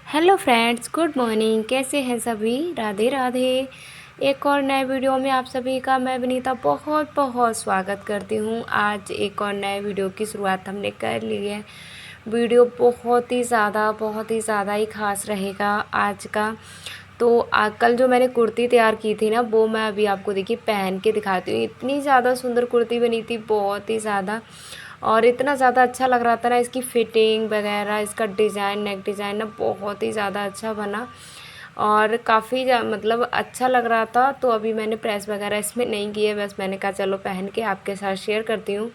Hello friends, good morning. कैसे हैं सभी? राधे राधे। एक और नए वीडियो में आप सभी का मैं विनीता बहुत बहुत स्वागत करती हूँ। आज एक और नए वीडियो की शुरुआत हमने कर ली है। वीडियो बहुत ही ज़्यादा ही ख़ास रहेगा आज का। तो कल जो मैंने कुर्ती तैयार की थी ना, वो मैं अभी आपको देखिए पहन के दिखाती हूँ। इतनी ज़्यादा सुंदर कुर्ती बनी थी, बहुत ही ज़्यादा, और इतना ज़्यादा अच्छा लग रहा था ना। इसकी फिटिंग वगैरह, इसका डिज़ाइन, नेक डिज़ाइन ना बहुत ही ज़्यादा अच्छा बना और काफ़ी मतलब अच्छा लग रहा था। तो अभी मैंने प्रेस वगैरह इसमें नहीं की है, बस मैंने कहा चलो पहन के आपके साथ शेयर करती हूँ।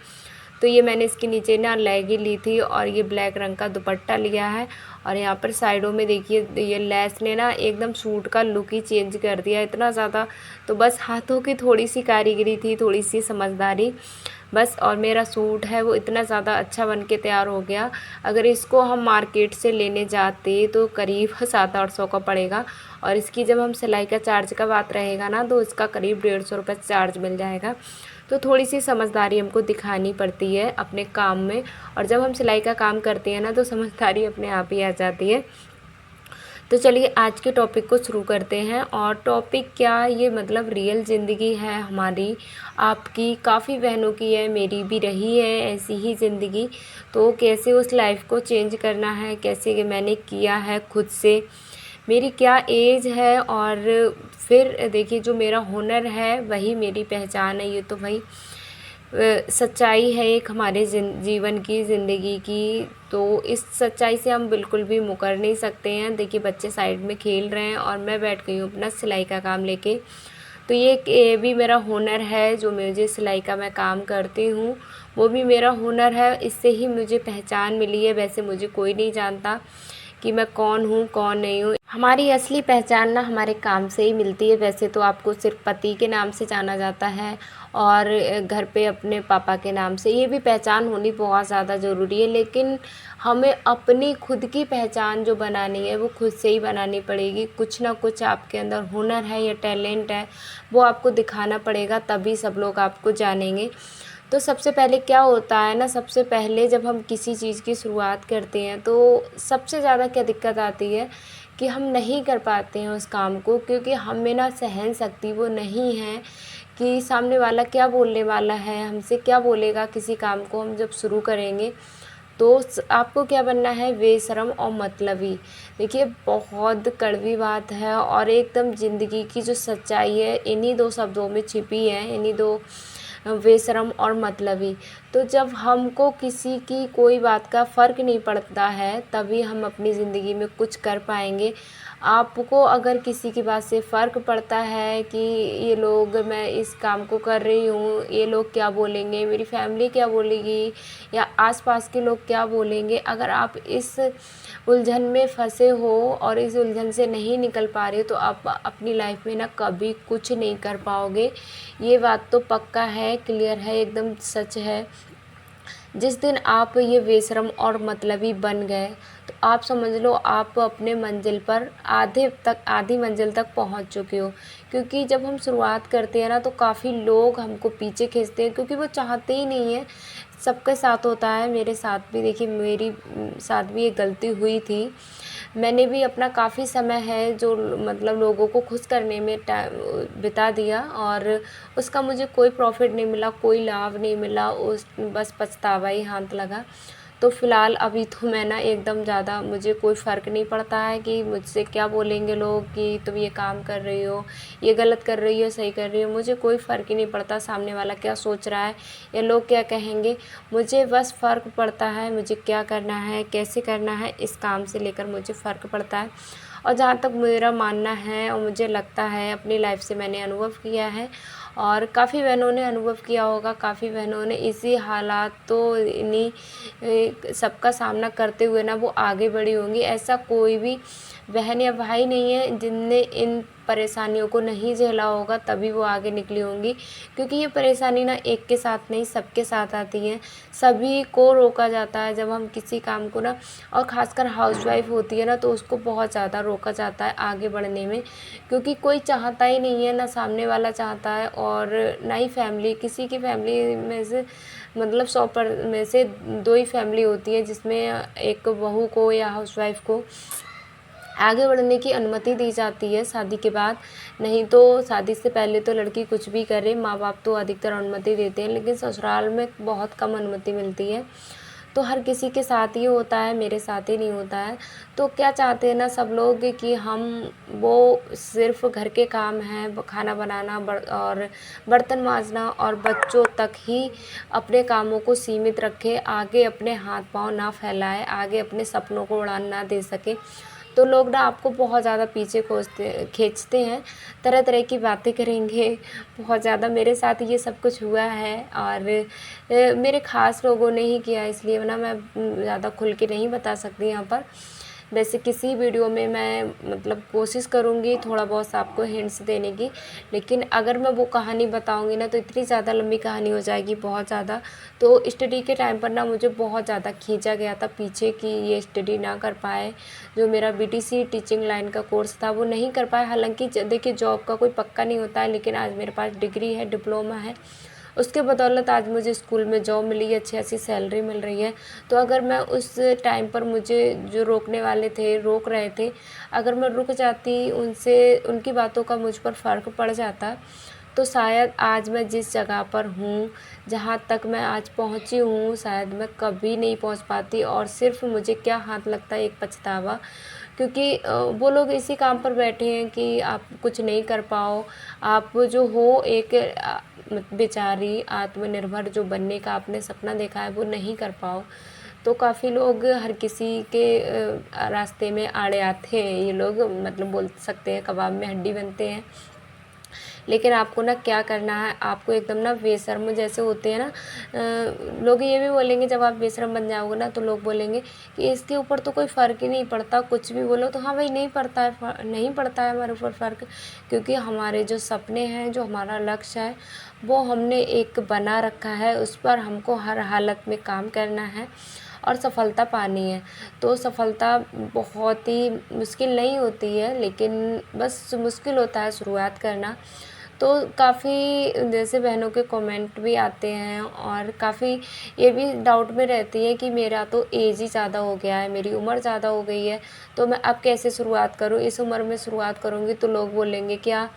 तो ये मैंने इसके नीचे ना लेगी ली थी और ये ब्लैक रंग का दुपट्टा लिया है। और यहाँ पर साइडों में देखिए ये लेस ने ना एकदम सूट का लुक ही चेंज कर दिया इतना ज़्यादा। तो बस हाथों की थोड़ी सी कारीगरी थी, थोड़ी सी समझदारी बस, और मेरा सूट है वो इतना ज़्यादा अच्छा बन के तैयार हो गया। अगर इसको हम मार्केट से लेने जाते तो करीब 700-800 का पड़ेगा, और इसकी जब हम सिलाई का चार्ज का बात रहेगा ना, तो इसका करीब 150 रुपये चार्ज मिल जाएगा। तो थोड़ी सी समझदारी हमको दिखानी पड़ती है अपने काम में, और जब हम सिलाई का काम करते हैं ना, तो समझदारी अपने आप ही आ जाती है। तो चलिए आज के टॉपिक को शुरू करते हैं। और टॉपिक क्या, ये मतलब रियल ज़िंदगी है हमारी, आपकी, काफ़ी बहनों की है, मेरी भी रही है ऐसी ही ज़िंदगी। तो कैसे उस लाइफ को चेंज करना है, कैसे कि मैंने किया है खुद से, मेरी क्या एज है, और फिर देखिए जो मेरा हुनर है वही मेरी पहचान है। ये तो भाई सच्चाई है एक हमारे जीवन की, ज़िंदगी की। तो इस सच्चाई से हम बिल्कुल भी मुकर नहीं सकते हैं। देखिए बच्चे साइड में खेल रहे हैं और मैं बैठ गई हूँ अपना सिलाई का काम लेके। तो ये भी मेरा हुनर है, जो मुझे सिलाई का मैं काम करती हूँ वो भी मेरा हुनर है। इससे ही मुझे पहचान मिली है। वैसे मुझे कोई नहीं जानता कि मैं कौन हूँ कौन नहीं हूँ। हमारी असली पहचान ना हमारे काम से ही मिलती है। वैसे तो आपको सिर्फ पति के नाम से जाना जाता है और घर पे अपने पापा के नाम से, ये भी पहचान होनी बहुत ज़्यादा ज़रूरी है। लेकिन हमें अपनी खुद की पहचान जो बनानी है वो खुद से ही बनानी पड़ेगी। कुछ ना कुछ आपके अंदर हुनर है या टैलेंट है, वो आपको दिखाना पड़ेगा, तभी सब लोग आपको जानेंगे। तो सबसे पहले क्या होता है ना, सबसे पहले जब हम किसी चीज़ की शुरुआत करते हैं तो सबसे ज़्यादा क्या दिक्कत आती है कि हम नहीं कर पाते हैं उस काम को, क्योंकि हम में ना सहन शक्ति वो नहीं है कि सामने वाला क्या बोलने वाला है, हमसे क्या बोलेगा। किसी काम को हम जब शुरू करेंगे तो आपको क्या बनना है, बेशरम और मतलबी। देखिए बहुत कड़वी बात है और एकदम ज़िंदगी की जो सच्चाई है इन्हीं दो शब्दों में छिपी है, इन्हीं दो, बेशरम और मतलबी। तो जब हमको किसी की कोई बात का फ़र्क नहीं पड़ता है, तभी हम अपनी ज़िंदगी में कुछ कर पाएंगे। आपको अगर किसी की बात से फ़र्क पड़ता है कि ये लोग, मैं इस काम को कर रही हूँ, ये लोग क्या बोलेंगे, मेरी फैमिली क्या बोलेगी, या आसपास के लोग क्या बोलेंगे, अगर आप इस उलझन में फंसे हो और इस उलझन से नहीं निकल पा रहे हो, तो आप अपनी लाइफ में ना कभी कुछ नहीं कर पाओगे। ये बात तो पक्का है, क्लियर है, एकदम सच है। जिस दिन आप ये बेशरम और मतलबी बन गए, तो आप समझ लो आप अपने मंजिल पर आधी मंजिल तक पहुंच चुके हो। क्योंकि जब हम शुरुआत करते हैं ना, तो काफ़ी लोग हमको पीछे खींचते हैं, क्योंकि वो चाहते ही नहीं है। सबके साथ होता है, मेरे साथ भी देखिए, मेरी साथ भी एक गलती हुई थी। मैंने भी अपना काफ़ी समय है जो मतलब लोगों को खुश करने में बिता दिया, और उसका मुझे कोई प्रॉफिट नहीं मिला, कोई लाभ नहीं मिला, उस बस पछतावा ही हाथ लगा। तो फ़िलहाल अभी तो मैं ना एकदम ज़्यादा, मुझे कोई फ़र्क नहीं पड़ता है कि मुझसे क्या बोलेंगे लोग कि तुम ये काम कर रही हो, ये गलत कर रही हो, सही कर रही हो। मुझे कोई फ़र्क ही नहीं पड़ता सामने वाला क्या सोच रहा है या लोग क्या कहेंगे। मुझे बस फ़र्क पड़ता है मुझे क्या करना है, कैसे करना है, इस काम से लेकर मुझे फ़र्क पड़ता है। और जहाँ तक मेरा मानना है और मुझे लगता है, अपनी लाइफ से मैंने अनुभव किया है, और काफ़ी बहनों ने अनुभव किया होगा, काफ़ी बहनों ने इसी हालात, तो इन्हीं सबका सामना करते हुए ना वो आगे बढ़ी होंगी। ऐसा कोई भी बहन या भाई नहीं है जिनने इन परेशानियों को नहीं झेला होगा, तभी वो आगे निकली होंगी। क्योंकि ये परेशानी ना एक के साथ नहीं, सबके साथ आती है। सभी को रोका जाता है जब हम किसी काम को ना, और ख़ासकर हाउसवाइफ होती है ना, तो उसको बहुत ज़्यादा रोका जाता है आगे बढ़ने में। क्योंकि कोई चाहता ही नहीं है, ना सामने वाला चाहता है और ना ही फैमिली। किसी की फैमिली में से मतलब 100 में से 2 ही फैमिली होती है जिसमें एक बहू को या हाउसवाइफ को आगे बढ़ने की अनुमति दी जाती है शादी के बाद। नहीं तो शादी से पहले तो लड़की कुछ भी करे, माँ बाप तो अधिकतर अनुमति देते हैं, लेकिन ससुराल में बहुत कम अनुमति मिलती है। तो हर किसी के साथ ही होता है, मेरे साथ ही नहीं होता है। तो क्या चाहते हैं ना सब लोग कि हम वो सिर्फ़ घर के काम हैं, खाना बनाना और बर्तन मांजना और बच्चों तक ही अपने कामों को सीमित रखें, आगे अपने हाथ पाँव ना फैलाएँ, आगे अपने सपनों को उड़ान ना दे सकें। तो लोग ना आपको बहुत ज़्यादा पीछे खींचते हैं, तरह तरह की बातें करेंगे। बहुत ज़्यादा मेरे साथ ये सब कुछ हुआ है और मेरे ख़ास लोगों ने ही किया, इसलिए ना मैं ज़्यादा खुल के नहीं बता सकती यहाँ पर। वैसे किसी वीडियो में मैं मतलब कोशिश करूँगी थोड़ा बहुत आपको हिंट्स देने की, लेकिन अगर मैं वो कहानी बताऊँगी ना तो इतनी ज़्यादा लंबी कहानी हो जाएगी, बहुत ज़्यादा। तो स्टडी के टाइम पर ना मुझे बहुत ज़्यादा खींचा गया था पीछे कि ये स्टडी ना कर पाए। जो मेरा बीटीसी टीचिंग लाइन का कोर्स था वो नहीं कर पाए। हालाँकि देखिए जॉब का कोई पक्का नहीं होता है, लेकिन आज मेरे पास डिग्री है, डिप्लोमा है, उसके बदौलत आज मुझे स्कूल में जॉब मिली है, अच्छी खासी सैलरी मिल रही है। तो अगर मैं उस टाइम पर मुझे जो रोकने वाले थे, रोक रहे थे, अगर मैं रुक जाती, उनसे उनकी बातों का मुझ पर फ़र्क पड़ जाता, तो शायद आज मैं जिस जगह पर हूँ, जहाँ तक मैं आज पहुँची हूँ, शायद मैं कभी नहीं पहुँच पाती। और सिर्फ़ मुझे क्या हाथ लगता है, एक पछतावा, क्योंकि वो लोग इसी काम पर बैठे हैं कि आप कुछ नहीं कर पाओ, आप जो हो एक बेचारी आत्मनिर्भर जो बनने का आपने सपना देखा है वो नहीं कर पाओ। तो काफ़ी लोग हर किसी के रास्ते में आड़े आते हैं, ये लोग मतलब बोल सकते हैं कबाब में हड्डी बनते हैं। लेकिन आपको ना क्या करना है, आपको एकदम ना बेशर्म जैसे होते हैं ना, लोग ये भी बोलेंगे जब आप बेशर्म बन जाओगे ना तो लोग बोलेंगे कि इसके ऊपर तो कोई फ़र्क ही नहीं पड़ता, कुछ भी बोलो। तो हाँ भाई, नहीं पड़ता है, नहीं पड़ता है हमारे ऊपर फ़र्क, क्योंकि हमारे जो सपने हैं, जो हमारा लक्ष्य है, वो हमने एक बना रखा है, उस पर हमको हर हालत में काम करना है और सफलता पानी है। तो सफलता बहुत ही मुश्किल नहीं होती है, लेकिन बस मुश्किल होता है शुरुआत करना। तो काफ़ी जैसे बहनों के कमेंट भी आते हैं और काफ़ी ये भी डाउट में रहती है कि मेरा तो एज ही ज़्यादा हो गया है, मेरी उम्र ज़्यादा हो गई है, तो मैं अब कैसे शुरुआत करूँ? इस उम्र में शुरुआत करूँगी तो लोग बोलेंगे क्या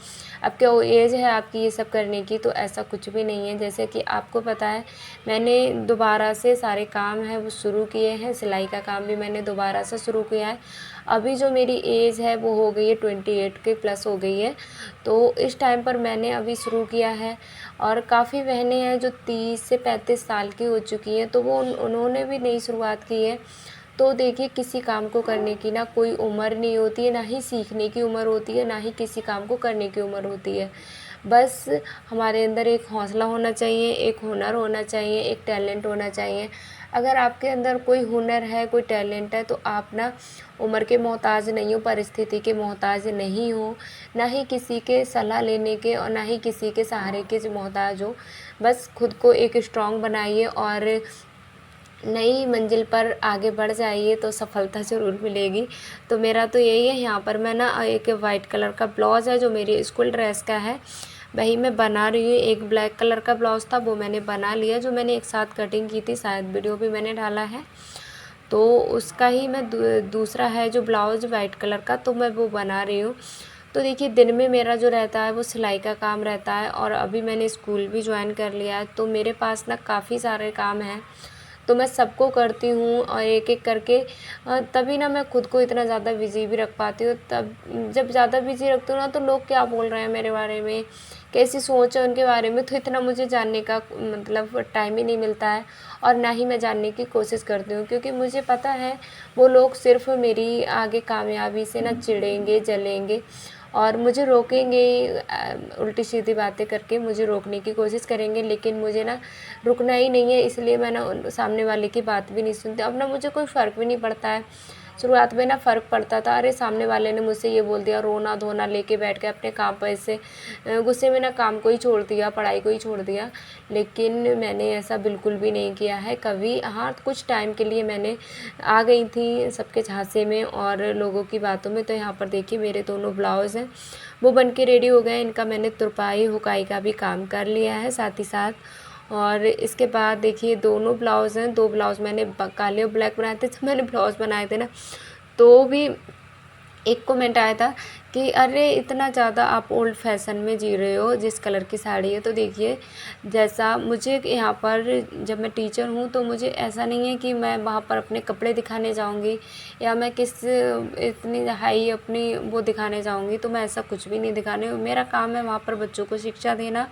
अब क्या वो एज है आपकी ये सब करने की? तो ऐसा कुछ भी नहीं है। जैसे कि आपको पता है, मैंने दोबारा से सारे काम हैं वो शुरू किए हैं, सिलाई का काम भी मैंने दोबारा से शुरू किया है। अभी जो मेरी एज है वो हो गई है 28 के प्लस हो गई है। तो इस टाइम पर मैंने अभी शुरू किया है और काफ़ी बहनें हैं जो 30 से 35 साल की हो चुकी हैं, तो वो उन्होंने भी नई शुरुआत की है। तो देखिए, किसी काम को करने की ना कोई उम्र नहीं होती है, ना ही सीखने की उम्र होती है, ना ही किसी काम को करने की उम्र होती है। बस हमारे अंदर एक हौसला होना चाहिए, एक हुनर होना चाहिए, एक टैलेंट होना चाहिए। अगर आपके अंदर कोई हुनर है, कोई टैलेंट है, तो आप ना उम्र के मोहताज नहीं हो, परिस्थिति के मोहताज नहीं हो, ना ही किसी के सलाह लेने के और ना ही किसी के सहारे के मोहताज हो। बस खुद को एक स्ट्रॉन्ग बनाइए और नई मंजिल पर आगे बढ़ जाइए तो सफलता ज़रूर मिलेगी। तो मेरा तो यही है। यहाँ पर मैं ना एक वाइट कलर का ब्लाउज़ है जो मेरी स्कूल ड्रेस का है, वही मैं बना रही हूँ। एक ब्लैक कलर का ब्लाउज़ था वो मैंने बना लिया, जो मैंने एक साथ कटिंग की थी, शायद वीडियो भी मैंने डाला है। तो उसका ही मैं दूसरा है जो ब्लाउज़ वाइट कलर का, तो मैं वो बना रही हूँ। तो देखिए, दिन में मेरा जो रहता है वो सिलाई का काम रहता है और अभी मैंने स्कूल भी ज्वाइन कर लिया है, तो मेरे पास ना काफ़ी सारे काम हैं। तो मैं सबको करती हूँ और एक-एक करके तभी ना मैं खुद को इतना ज़्यादा बिज़ी भी रख पाती हूँ। तब जब ज़्यादा बिज़ी रखती हूँ ना तो लोग क्या बोल रहे हैं मेरे बारे में, कैसी सोच है उनके बारे में, तो इतना मुझे जानने का मतलब टाइम ही नहीं मिलता है और ना ही मैं जानने की कोशिश करती हूँ, क्योंकि मुझे पता है वो लोग सिर्फ़ मेरी आगे कामयाबी से ना चिढ़ेंगे, जलेंगे और मुझे रोकेंगे, उल्टी-सीधी बातें करके मुझे रोकने की कोशिश करेंगे। लेकिन मुझे ना रुकना ही नहीं है, इसलिए मैं ना उन सामने वाले की बात भी नहीं सुनती। अब ना मुझे कोई फ़र्क भी नहीं पड़ता है। शुरुआत में ना फ़र्क पड़ता था, अरे सामने वाले ने मुझसे ये बोल दिया, रोना-धोना लेके बैठ गए अपने काम पर, ऐसे गुस्से में ना काम को ही छोड़ दिया, पढ़ाई को ही छोड़ दिया। लेकिन मैंने ऐसा बिल्कुल भी नहीं किया है कभी। हाँ, कुछ टाइम के लिए मैंने आ गई थी सबके झांसे में और लोगों की बातों में। तो यहाँ पर देखिए, मेरे दोनों ब्लाउज़ हैं वो बन के रेडी हो गए हैं। इनका मैंने तुरपाई, हुकाई का भी काम कर लिया है साथ ही साथ। और इसके बाद देखिए, दोनों ब्लाउज़ हैं, 2 ब्लाउज़ मैंने काले और ब्लैक बनाए थे। जब मैंने ब्लाउज़ बनाए थे ना, तो भी एक कमेंट आया था कि अरे इतना ज़्यादा आप ओल्ड फैशन में जी रहे हो जिस कलर की साड़ी है। तो देखिए, जैसा मुझे यहाँ पर जब मैं टीचर हूँ तो मुझे ऐसा नहीं है कि मैं वहाँ पर अपने कपड़े दिखाने जाऊँगी या मैं किस इतनी हाई अपनी वो दिखाने जाऊँगी। तो मैं ऐसा कुछ भी नहीं दिखाने, मेरा काम है वहाँ पर बच्चों को शिक्षा देना।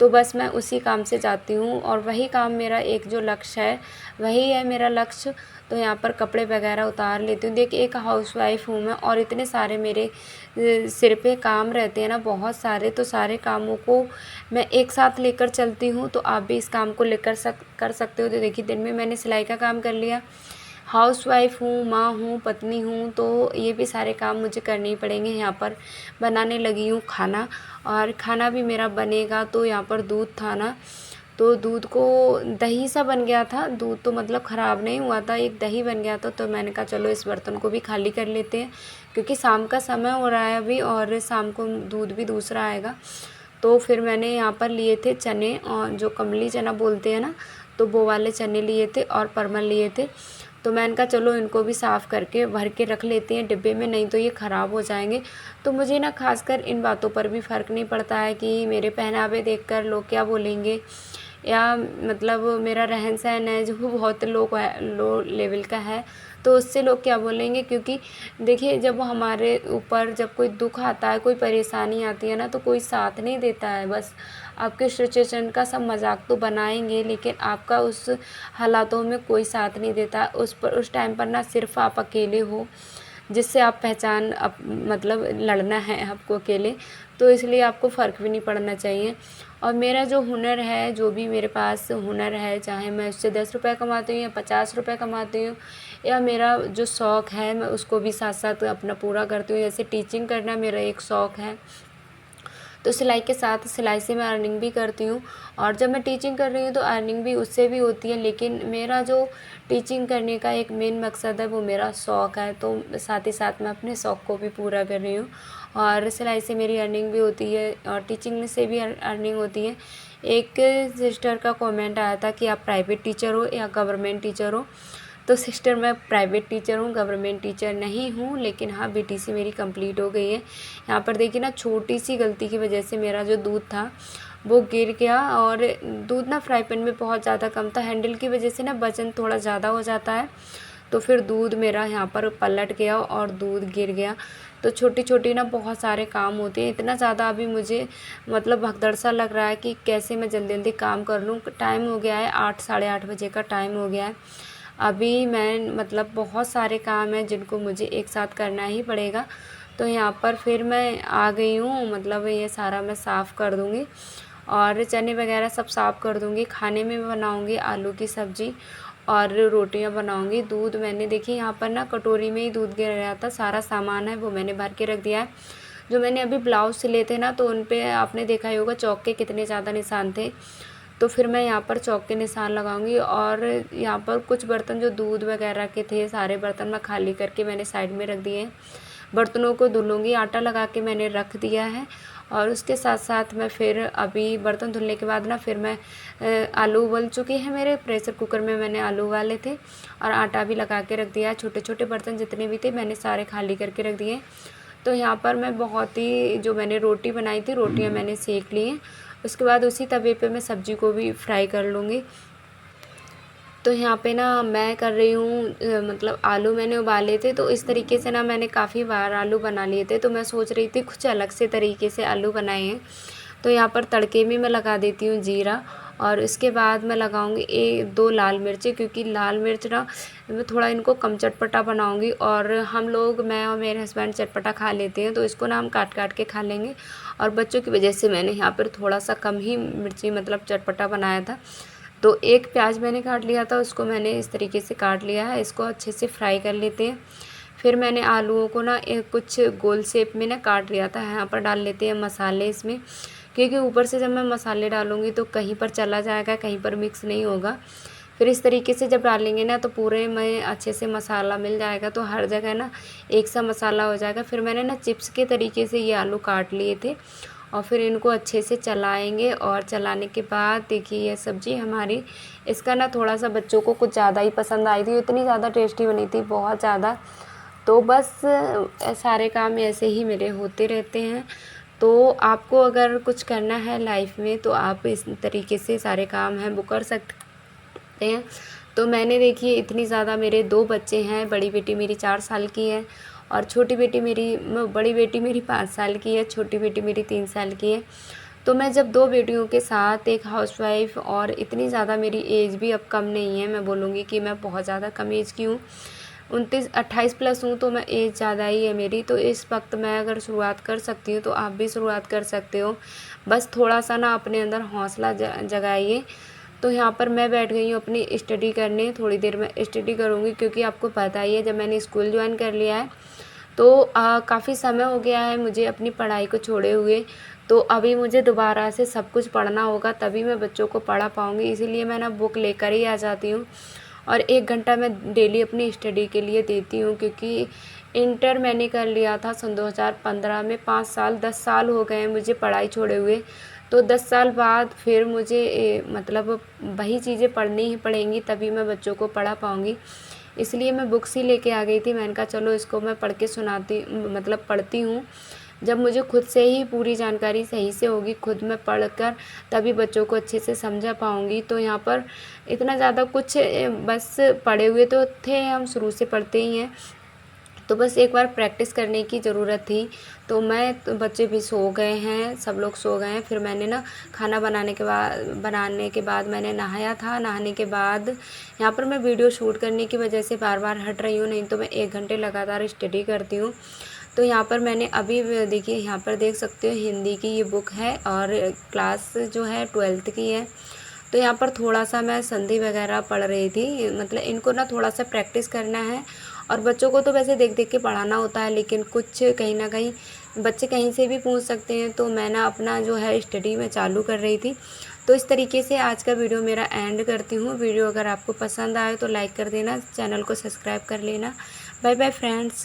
तो बस मैं उसी काम से जाती हूँ और वही काम मेरा एक जो लक्ष्य है वही है मेरा लक्ष्य। तो यहाँ पर कपड़े वगैरह उतार लेती हूँ। देखिए, एक हाउसवाइफ़ हूँ मैं और इतने सारे मेरे सिर पे काम रहते हैं ना, बहुत सारे। तो सारे कामों को मैं एक साथ लेकर चलती हूँ। तो आप भी इस काम को लेकर कर सकते हो। तो देखिए, दिन में मैंने सिलाई का काम कर लिया, हाउसवाइफ़ हूँ, माँ हूँ, पत्नी हूँ, तो ये भी सारे काम मुझे करने ही पड़ेंगे। यहाँ पर बनाने लगी हूँ खाना और खाना भी मेरा बनेगा। तो यहाँ पर दूध था ना, तो दूध को दही सा बन गया था, दूध तो मतलब ख़राब नहीं हुआ था, एक दही बन गया था। तो मैंने कहा चलो इस बर्तन को भी खाली कर लेते हैं, क्योंकि शाम का समय हो रहा है अभी और शाम को दूध भी दूसरा आएगा। तो फिर मैंने यहाँ पर लिए थे चने, और जो कमली चना बोलते हैं ना, तो वो वाले चने लिए थे और परमल लिए थे। तो मैंने कहा चलो इनको भी साफ़ करके भर के रख लेते हैं डिब्बे में, नहीं तो ये ख़राब हो जाएंगे। तो मुझे ना खासकर इन बातों पर भी फ़र्क नहीं पड़ता है कि मेरे पहनावे देखकर लोग क्या बोलेंगे, या मतलब मेरा रहन सहन है जो बहुत लो लेवल का है, तो उससे लोग क्या बोलेंगे। क्योंकि देखिए, जब हमारे ऊपर जब कोई दुख आता है, कोई परेशानी आती है ना, तो कोई साथ नहीं देता है। बस आपके सिचुएशन का सब मजाक तो बनाएंगे, लेकिन आपका उस हालातों में कोई साथ नहीं देता। उस टाइम पर ना सिर्फ आप अकेले हो, जिससे आप पहचान मतलब लड़ना है आपको अकेले। तो इसलिए आपको फ़र्क भी नहीं पड़ना चाहिए। और मेरा जो हुनर है, जो भी मेरे पास हुनर है, चाहे मैं उससे 10 रुपये कमाती हूँ या 50 रुपये कमाती हूँ, या मेरा जो शौक़ है मैं उसको भी साथ साथ अपना पूरा करती हूँ। जैसे टीचिंग करना मेरा एक शौक़ है, तो सिलाई के साथ सिलाई से मैं अर्निंग भी करती हूँ। और जब मैं टीचिंग कर रही हूँ तो अर्निंग भी उससे भी होती है, लेकिन मेरा जो टीचिंग करने का एक मेन मकसद है वो मेरा शौक़ है। तो साथ ही साथ मैं अपने शौक़ को भी पूरा कर रही हूँ, और सिलाई से मेरी अर्निंग भी होती है और टीचिंग से भी अर्निंग होती है। एक सिस्टर का कमेंट आया था कि आप प्राइवेट टीचर हो या गवर्नमेंट टीचर हो। तो सिस्टर, मैं प्राइवेट टीचर हूँ, गवर्नमेंट टीचर नहीं हूँ, लेकिन हाँ बीटीसी मेरी कंप्लीट हो गई है। यहाँ पर देखिए ना, छोटी सी गलती की वजह से मेरा जो दूध था वो गिर गया, और दूध ना फ्राई पैन में बहुत ज़्यादा कम था, हैंडल की वजह से ना वज़न थोड़ा ज़्यादा हो जाता है, तो फिर दूध मेरा यहाँ पर पलट गया और दूध गिर गया। तो छोटी छोटी ना बहुत सारे काम होते हैं, इतना ज़्यादा अभी मुझे मतलब भगदड़ सा लग रहा है कि कैसे मैं जल्दी जल्दी काम कर लूँ। टाइम हो गया है 8 साढ़े 8 बजे का टाइम हो गया है। अभी मैं मतलब बहुत सारे काम हैं जिनको मुझे एक साथ करना ही पड़ेगा। तो यहाँ पर फिर मैं आ गई हूँ, मतलब ये सारा मैं साफ़ कर दूँगी और चने वगैरह सब साफ़ कर दूँगी। खाने में बनाऊँगी आलू की सब्ज़ी और रोटियां बनाऊँगी। दूध मैंने देखिए यहाँ पर ना कटोरी में ही दूध गिर रहा था, सारा सामान है वो मैंने भर के रख दिया है। जो मैंने अभी ब्लाउज़ सिले थे ना, तो उन पे आपने देखा ही होगा चौक के कितने ज़्यादा निशान थे। तो फिर मैं यहाँ पर चौक के निशान लगाऊंगी। और यहाँ पर कुछ बर्तन जो दूध वगैरह के थे, सारे बर्तन मैं खाली करके मैंने साइड में रख दिए हैं। बर्तनों को धुलूँगी, आटा लगा के मैंने रख दिया है। और उसके साथ साथ मैं फिर अभी बर्तन धुलने के बाद ना फिर मैं आलू उबल चुके हैं मेरे, प्रेशर कुकर में मैंने आलू उबाले थे और आटा भी लगा के रख दिया है। छोटे छोटे बर्तन जितने भी थे मैंने सारे खाली करके रख दिए। तो यहाँ पर मैं बहुत ही जो मैंने रोटी बनाई थी, रोटियाँ मैंने सेक ली हैं। उसके बाद उसी तवे पे मैं सब्ज़ी को भी फ्राई कर लूँगी। तो यहाँ पे ना मैं कर रही हूँ मतलब आलू मैंने उबाले थे, तो इस तरीके से ना मैंने काफ़ी बार आलू बना लिए थे। तो मैं सोच रही थी कुछ अलग से तरीके से आलू बनाए हैं। तो यहाँ पर तड़के में मैं लगा देती हूँ जीरा, और इसके बाद मैं लगाऊंगी 2 लाल मिर्ची, क्योंकि लाल मिर्च ना मैं थोड़ा इनको कम चटपटा बनाऊंगी। और हम लोग, मैं और मेरे हस्बैंड चटपटा खा लेते हैं, तो इसको ना हम काट काट के खा लेंगे। और बच्चों की वजह से मैंने यहाँ पर थोड़ा सा कम ही मिर्ची मतलब चटपटा बनाया था। तो एक प्याज मैंने काट लिया था, उसको मैंने इस तरीके से काट लिया है। इसको अच्छे से फ्राई कर लेते हैं। फिर मैंने आलूओं को ना कुछ गोल शेप में ना काट लिया था। यहाँ पर डाल लेते हैं मसाले इसमें, क्योंकि ऊपर से जब मैं मसाले डालूँगी तो कहीं पर चला जाएगा, कहीं पर मिक्स नहीं होगा। फिर इस तरीके से जब डालेंगे ना तो पूरे में अच्छे से मसाला मिल जाएगा, तो हर जगह ना एक सा मसाला हो जाएगा। फिर मैंने ना चिप्स के तरीके से ये आलू काट लिए थे, और फिर इनको अच्छे से चलाएंगे। और चलाने के बाद देखिए ये सब्ज़ी हमारी, इसका ना थोड़ा सा बच्चों को कुछ ज़्यादा ही पसंद आई थी, इतनी ज़्यादा टेस्टी बनी थी, बहुत ज़्यादा। तो बस सारे काम ऐसे ही मेरे होते रहते हैं। तो आपको अगर कुछ करना है लाइफ में तो आप इस तरीके से सारे काम हैं वो कर सकते हैं। तो मैंने देखिए इतनी ज़्यादा, मेरे 2 बच्चे हैं, बड़ी बेटी मेरी 4 साल की है और बड़ी बेटी मेरी 5 साल की है, छोटी बेटी मेरी 3 साल की है। तो मैं जब 2 बेटियों के साथ एक हाउसवाइफ़, और इतनी ज़्यादा मेरी एज भी अब कम नहीं है, मैं बोलूँगी कि मैं बहुत ज़्यादा कम एज की हूँ, 28 प्लस हूँ, तो मैं एज ज़्यादा ही है मेरी। तो इस वक्त मैं अगर शुरुआत कर सकती हूँ तो आप भी शुरुआत कर सकते हो। बस थोड़ा-सा ना अपने अंदर हौसला जगाइए। तो यहाँ पर मैं बैठ गई हूँ अपनी स्टडी करने, थोड़ी देर में स्टडी करूँगी, क्योंकि आपको पता ही है जब मैंने स्कूल ज्वाइन कर लिया है तो काफ़ी समय हो गया है मुझे अपनी पढ़ाई को छोड़े हुए। तो अभी मुझे दोबारा से सब कुछ पढ़ना होगा, तभी मैं बच्चों को पढ़ा पाऊँगी। इसीलिए मैं ना बुक लेकर ही आ जाती हूँ और 1 घंटा मैं डेली अपनी स्टडी के लिए देती हूँ, क्योंकि इंटर मैंने कर लिया था सन 2015 में। 5 साल 10 साल हो गए हैं मुझे पढ़ाई छोड़े हुए। तो 10 साल बाद फिर मुझे मतलब वही चीज़ें पढ़नी ही पड़ेंगी, तभी मैं बच्चों को पढ़ा पाऊँगी। इसलिए मैं बुक्स ही लेके आ गई थी। मैंने कहा चलो इसको मैं पढ़ के मतलब पढ़ती हूँ। जब मुझे खुद से ही पूरी जानकारी सही से होगी, खुद मैं पढ़कर तभी बच्चों को अच्छे से समझा पाऊँगी। तो यहाँ पर इतना ज़्यादा कुछ बस पढ़े हुए तो थे, हम शुरू से पढ़ते ही हैं। तो बस एक बार प्रैक्टिस करने की ज़रूरत थी। तो बच्चे भी सो गए हैं, सब लोग सो गए हैं। फिर मैंने ना खाना बनाने के बाद मैंने नहाया था। नहाने के बाद यहाँ पर मैं वीडियो शूट करने की वजह से बार-बार हट रही हूँ, नहीं तो मैं 1 घंटे लगातार स्टडी करती हूँ। तो यहाँ पर मैंने अभी देखिए, यहाँ पर देख सकते हो हिंदी की ये बुक है और क्लास जो है 12th की है। तो यहाँ पर थोड़ा-सा मैं संधि वगैरह पढ़ रही थी, मतलब इनको ना थोड़ा-सा प्रैक्टिस करना है। और बच्चों को तो वैसे देख-देख के पढ़ाना होता है, लेकिन कुछ कहीं न कहीं बच्चे कहीं से भी पूछ सकते हैं। तो मैं ना अपना जो है स्टडी में चालू कर रही थी। तो इस तरीके से आज का वीडियो मेरा एंड करती हूँ। वीडियो अगर आपको पसंद आए तो लाइक कर देना, चैनल को सब्सक्राइब कर लेना। Bye bye friends.